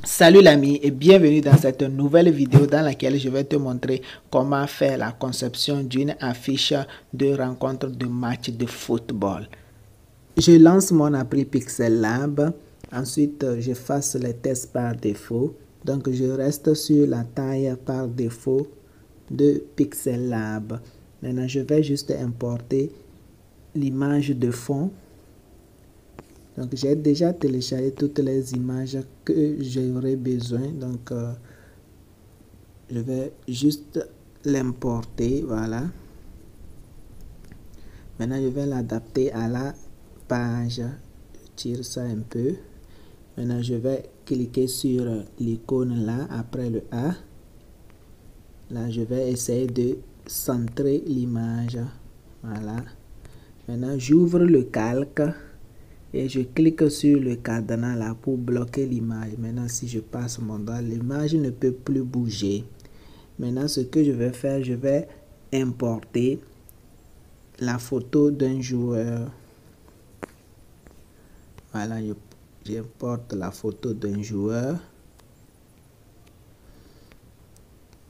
Salut l'ami et bienvenue dans cette nouvelle vidéo dans laquelle je vais te montrer comment faire la conception d'une affiche de rencontre de match de football. Je lance mon appli Pixel Lab, ensuite je fasse les tests par défaut, donc je reste sur la taille par défaut de Pixel Lab. Maintenant je vais juste importer l'image de fond. Donc, j'ai déjà téléchargé toutes les images que j'aurais besoin. Donc, je vais juste l'importer. Voilà. Maintenant, je vais l'adapter à la page. Je tire ça un peu. Maintenant, je vais cliquer sur l'icône là, après le A. Là, je vais essayer de centrer l'image. Voilà. Maintenant, j'ouvre le calque. Et je clique sur le cadenas là pour bloquer l'image. Maintenant, si je passe mon doigt, l'image ne peut plus bouger. Maintenant, ce que je vais faire, je vais importer la photo d'un joueur. Voilà, j'importe la photo d'un joueur.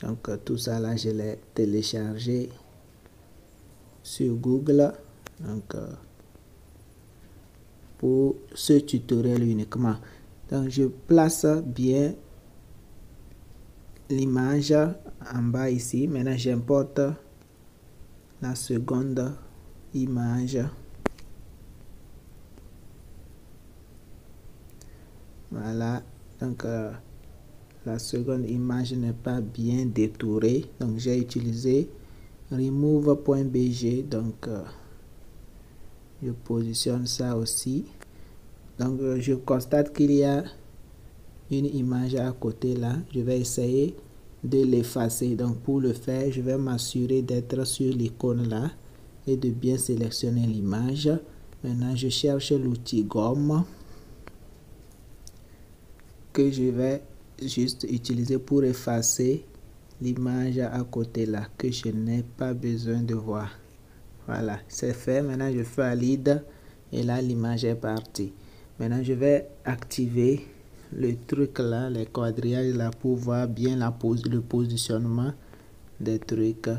Donc, tout ça là, je l'ai téléchargé sur Google. Donc, pour ce tutoriel uniquement. Donc, je place bien l'image en bas ici. Maintenant, j'importe la seconde image. Voilà. Donc, la seconde image n'est pas bien détourée. Donc, j'ai utilisé remove.bg. Donc, je positionne ça aussi. Donc, je constate qu'il y a une image à côté là. Je vais essayer de l'effacer. Donc, pour le faire, je vais m'assurer d'être sur l'icône là et de bien sélectionner l'image. Maintenant, je cherche l'outil gomme que je vais juste utiliser pour effacer l'image à côté là que je n'ai pas besoin de voir. Voilà, c'est fait. Maintenant, je valide et là, l'image est partie. Maintenant, je vais activer le truc là, les quadrillages là, pour voir bien le positionnement des trucs.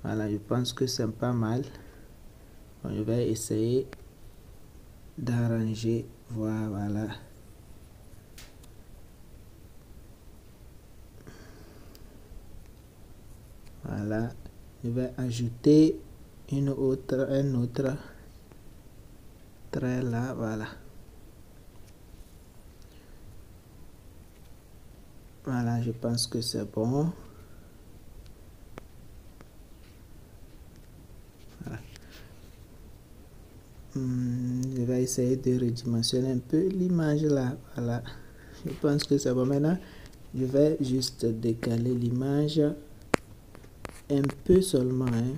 Voilà, je pense que c'est pas mal. Bon, je vais essayer d'arranger. Voilà. Voilà. Je vais ajouter un autre trait là. Voilà. Voilà, je pense que c'est bon. Voilà. Je vais essayer de redimensionner un peu l'image là. Voilà. Je pense que c'est bon. Maintenant, je vais juste décaler l'image un peu seulement. Hein.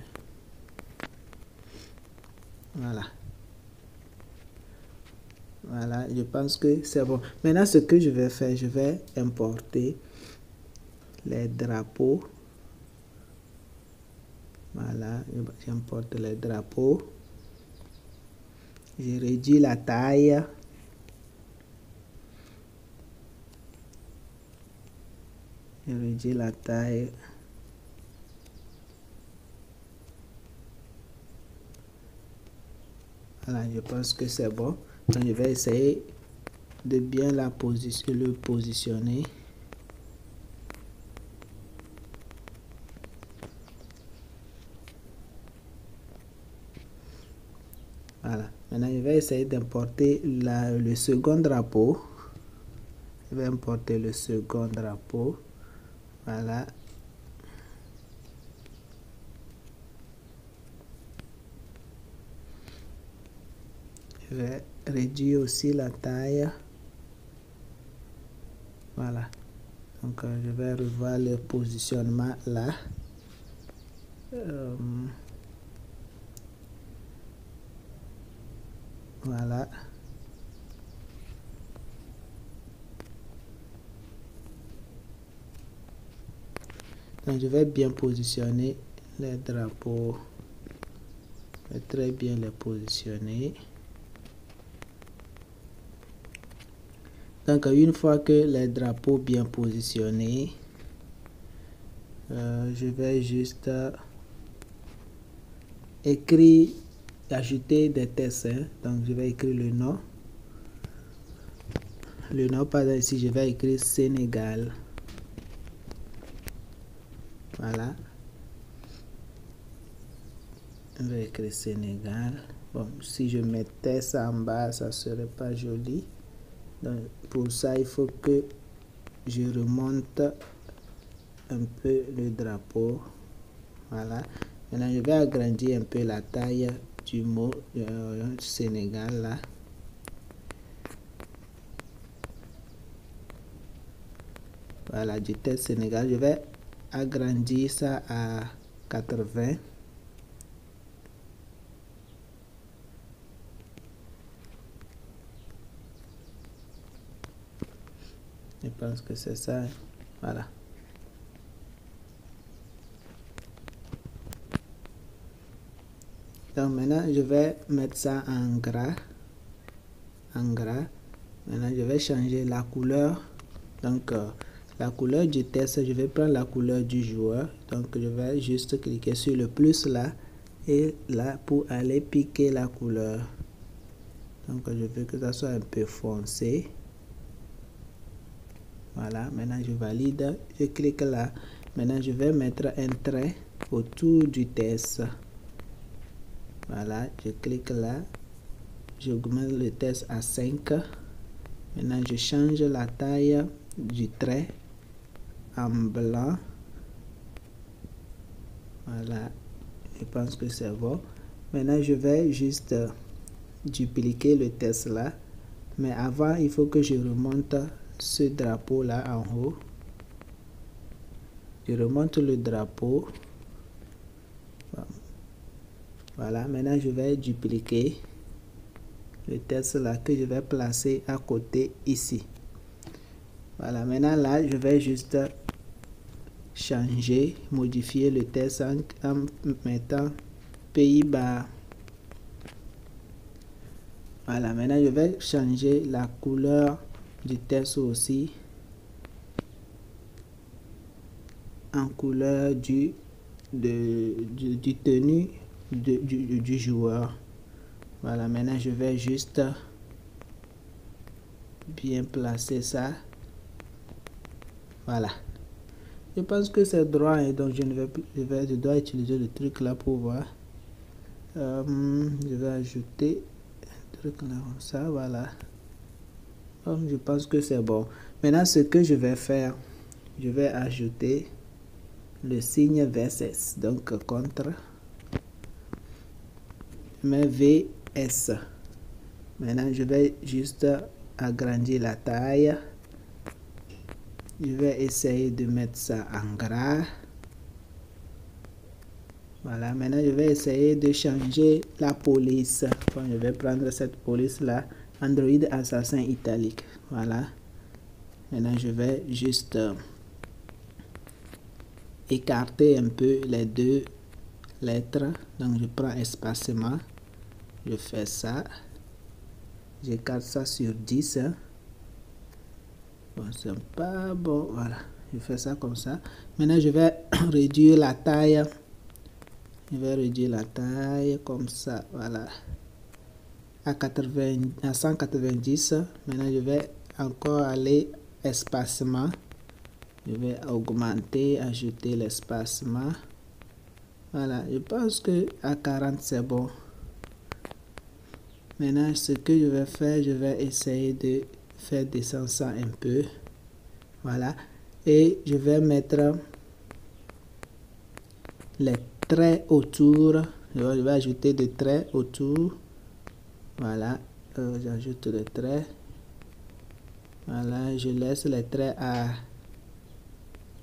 Voilà. Voilà, je pense que c'est bon. Maintenant, ce que je vais faire, je vais importer les drapeaux. Voilà, j'importe les drapeaux. Je réduis la taille. Je réduis la taille. Voilà, je pense que c'est bon. Donc, je vais essayer de bien le positionner. Voilà. Maintenant, je vais essayer d'importer le second drapeau. Je vais importer le second drapeau. Voilà. Je vais réduire aussi la taille. Voilà. Donc, je vais revoir le positionnement là. Voilà. Donc, je vais bien positionner les drapeaux. Je vais très bien les positionner. Donc une fois que les drapeaux bien positionnés, je vais juste écrire, ajouter des textes. Donc je vais écrire le nom. Le nom, par exemple, ici, je vais écrire Sénégal. Voilà. Je vais écrire Sénégal. Bon, si je mettais ça en bas, ça serait pas joli. Donc, pour ça, il faut que je remonte un peu le drapeau. Voilà. Maintenant, je vais agrandir un peu la taille du mot Sénégal là. Voilà, du texte Sénégal. Je vais agrandir ça à 80. Je pense que c'est ça. Voilà. Donc maintenant, je vais mettre ça en gras. En gras. Maintenant, je vais changer la couleur. Donc, la couleur du texte, je vais prendre la couleur du joueur. Donc, je vais juste cliquer sur le plus là. Et là, pour aller piquer la couleur. Donc, je veux que ça soit un peu foncé. Voilà, maintenant je valide, je clique là. Maintenant je vais mettre un trait autour du texte. Voilà, je clique là. J'augmente le texte à 5. Maintenant je change la taille du trait en blanc. Voilà, je pense que c'est bon. Maintenant je vais juste dupliquer le texte là. Mais avant, il faut que je remonte ce drapeau là en haut. Je remonte le drapeau. Voilà, maintenant je vais dupliquer le texte là que je vais placer à côté ici. Voilà, maintenant là, je vais juste changer, modifier le texte en mettant Pays-Bas. Voilà, maintenant je vais changer la couleur du texte aussi en couleur du tenue du joueur. Voilà, maintenant je vais juste bien placer ça. Voilà, je pense que c'est droit et donc je dois utiliser le truc là pour voir. Je vais ajouter un truc là comme ça. Voilà, je pense que c'est bon. Maintenant ce que je vais faire, je vais ajouter le signe VS, donc contre, mais VS. Maintenant je vais juste agrandir la taille. Je vais essayer de mettre ça en gras. Voilà, maintenant je vais essayer de changer la police. Bon, je vais prendre cette police là, Android Assassin italique. Voilà, maintenant je vais juste écarter un peu les deux lettres. Donc je prends espacement, je fais ça, j'écarte ça sur 10. Bon, c'est pas bon. Voilà, je fais ça comme ça. Maintenant je vais réduire la taille. Je vais réduire la taille comme ça. Voilà, à 190. Maintenant je vais encore aller espacement. Je vais augmenter, ajouter l'espacement. Voilà, je pense que à 40 c'est bon. Maintenant ce que je vais faire, je vais essayer de faire descendre ça un peu. Voilà, et je vais mettre les traits autour. Je vais ajouter des traits autour. Voilà, j'ajoute les traits. Voilà, je laisse les traits à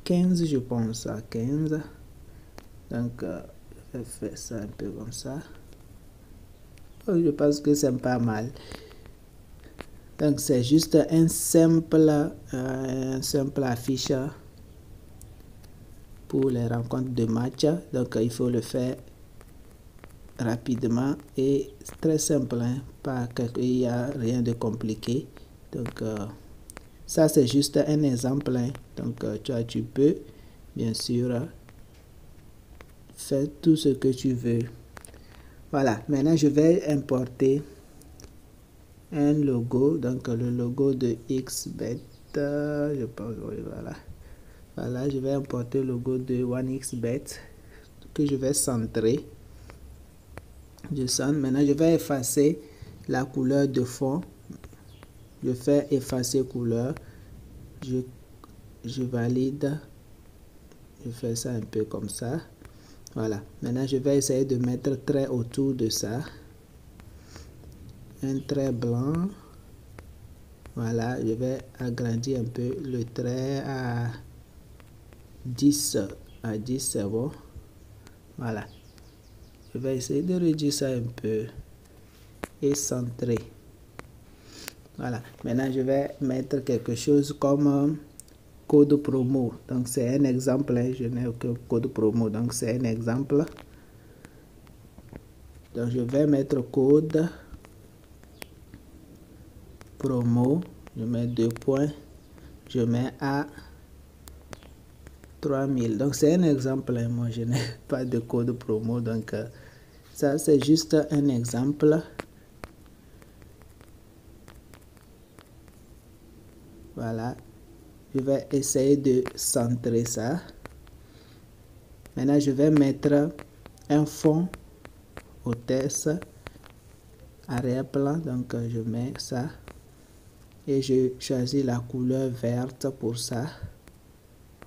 15, je pense, à 15. Donc je vais faire ça un peu comme ça. Je pense que c'est pas mal. Donc c'est juste un simple affiche pour les rencontres de match. Donc il faut le faire rapidement et très simple, hein? Pas il n'y a rien de compliqué. Donc Ça, c'est juste un exemple. Hein. Donc, tu peux, bien sûr, faire tout ce que tu veux. Voilà, maintenant, je vais importer un logo. Donc, le logo de XBet. Je pense, oui, voilà. Voilà, je vais importer le logo de OneXBet que je vais centrer. Je centre. Maintenant, je vais effacer la couleur de fond. Je fais effacer couleur. Je valide. Je fais ça un peu comme ça. Voilà. Maintenant, je vais essayer de mettre trait autour de ça. Un trait blanc. Voilà. Je vais agrandir un peu le trait à 10. À 10, c'est bon. Voilà. Je vais essayer de réduire ça un peu. Et centrer. Voilà. Maintenant, je vais mettre quelque chose comme code promo. Donc, c'est un exemple. Hein. Je n'ai aucun code promo. Donc, c'est un exemple. Donc, je vais mettre code promo. Je mets 2 points. Je mets à 3000. Donc, c'est un exemple. Hein. Moi, je n'ai pas de code promo. Donc, ça, c'est juste un exemple. Voilà. Je vais essayer de centrer ça. Maintenant, je vais mettre un fond au texte. Arrière-plan. Donc, je mets ça. Et je choisis la couleur verte pour ça.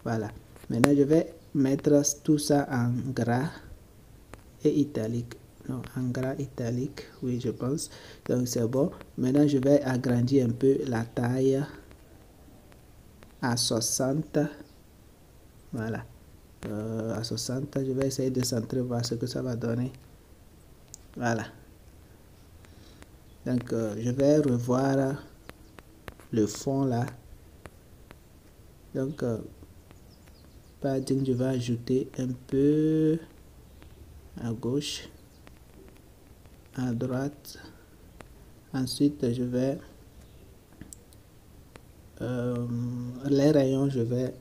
Voilà. Maintenant, je vais mettre tout ça en gras et italique. Non, en gras italique. Oui, je pense. Donc, c'est bon. Maintenant, je vais agrandir un peu la taille à 60. Voilà. À 60, je vais essayer de centrer, voir ce que ça va donner. Voilà. Donc, je vais revoir le fond là. Donc, je vais ajouter un peu à gauche, à droite. Ensuite, je vais les rayons, je vais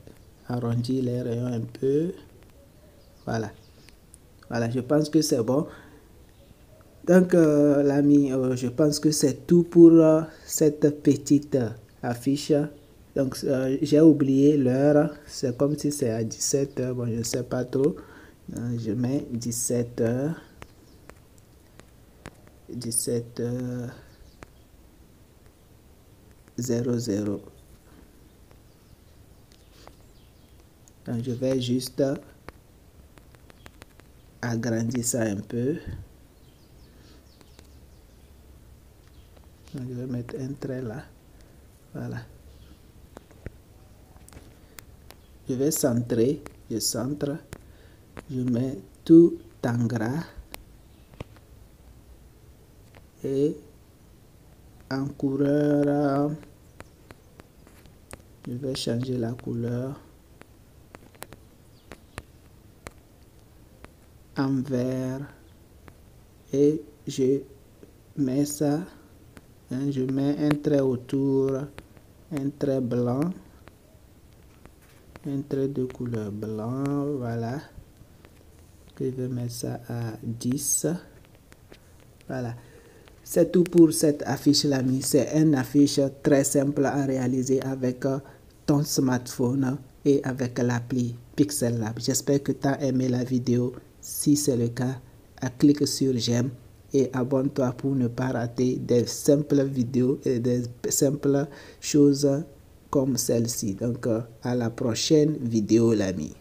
arrondir les rayons un peu. Voilà. Voilà, je pense que c'est bon. Donc, l'ami, je pense que c'est tout pour cette petite affiche. Donc, j'ai oublié l'heure. C'est comme si c'est à 17 h. Bon, je ne sais pas trop. Je mets 17 h. 17 h 00. Donc, je vais juste agrandir ça un peu. Donc, je vais mettre un trait là. Voilà. Je vais centrer. Je centre. Je mets tout en gras. Et en couleur, je vais changer la couleur en vert. Et je mets ça. Je mets un trait autour, un trait blanc, un trait de couleur blanc, voilà. Je vais mettre ça à 10. Voilà. C'est tout pour cette affiche, l'ami. C'est une affiche très simple à réaliser avec ton smartphone et avec l'appli Pixel Lab. J'espère que tu as aimé la vidéo. Si c'est le cas, clique sur j'aime et abonne-toi pour ne pas rater des simples vidéos et des simples choses comme celle-ci. Donc, à la prochaine vidéo, l'ami.